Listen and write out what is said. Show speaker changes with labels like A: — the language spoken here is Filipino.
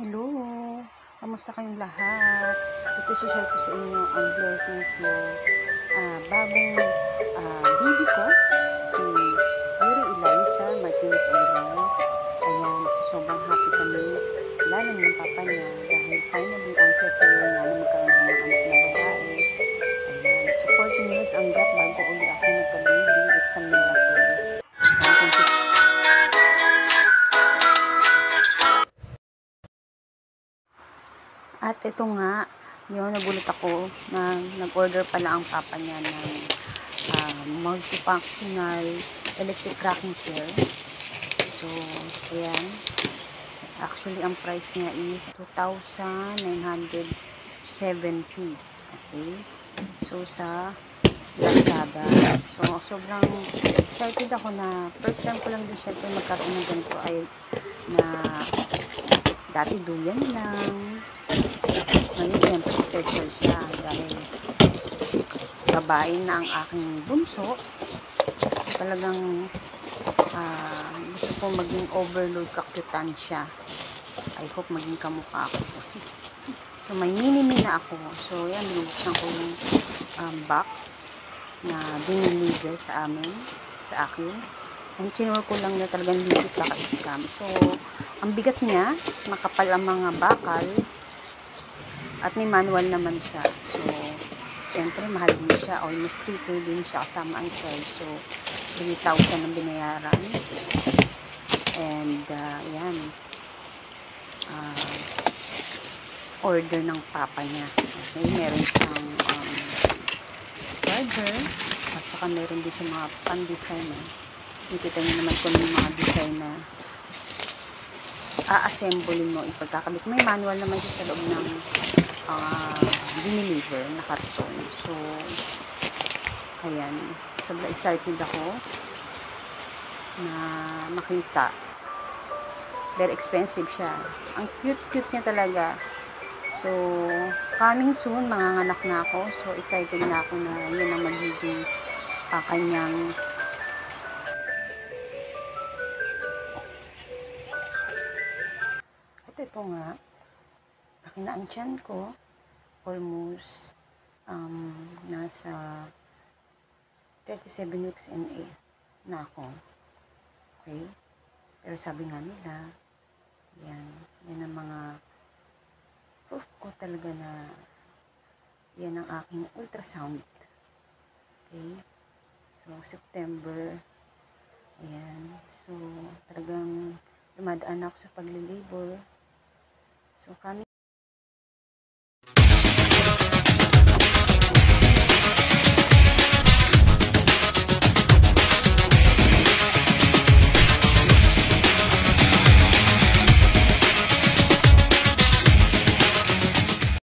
A: Hello! Kamusta kayong lahat? Ito share ko sa inyo ang blessings na bagong baby ko, si Yuri Eliza Martinez Aguilar. Ayan, so sobrang happy kami, lalo ng papa niya, dahil finally answer prayer nga na magkaroon ng mga anak na babae. Ayan, so 14 years ang gap bago uli ako nagka-baby. It's a miracle. Thank you. At ito nga, nagulat ako na nag-order pala ang papa niya ng multifunctional electric rocking chair. So, ayan. Actually, ang price niya is 2,970. Okay? So, sa Lazada. So, sobrang excited ako na first time ko lang din syempre magkaroon ng ganito ay na dati duyan lang. Ngayon, siyempre, special siya dahil babae na ang aking bunso. Talagang gusto ko maging overload kakyutan siya. I hope maging kamukha ako siya. So, may mini-me na ako. So, yan, binubuksan ko yung box na diniliver sa akin. And chinur ko lang na talagang ligit ka-scam. So, ang bigat niya, makapal ang mga bakal, at may manual naman siya. So, syempre, mahal din siya. Almost 3K din siya kasama ang charge. So, 3,000 ang binayaran. And, yan. Order ng papa niya. Okay, meron siyang charger. At saka meron din siya mga pan-design. Nakita niyo naman kung yung mga design na a-assemble mo, ipagkakabit. May manual naman siya sa loob ng diniliver na karton. So, ayan. Sobrang excited ako na makita. Very expensive siya. Ang cute-cute niya talaga. So, coming soon, manganganak na ako. So, excited na ako na yun ang magiging kanyang at ito nga, laki na ang tiyan ko. Almost nasa 37 weeks and 8 na ako. Okay? Pero sabi nga nila, yan ang mga proof ko talaga na yan ang aking ultrasound. Okay? So, September, ayan. So, talagang dumadaan ako sa paglilibor. So, kami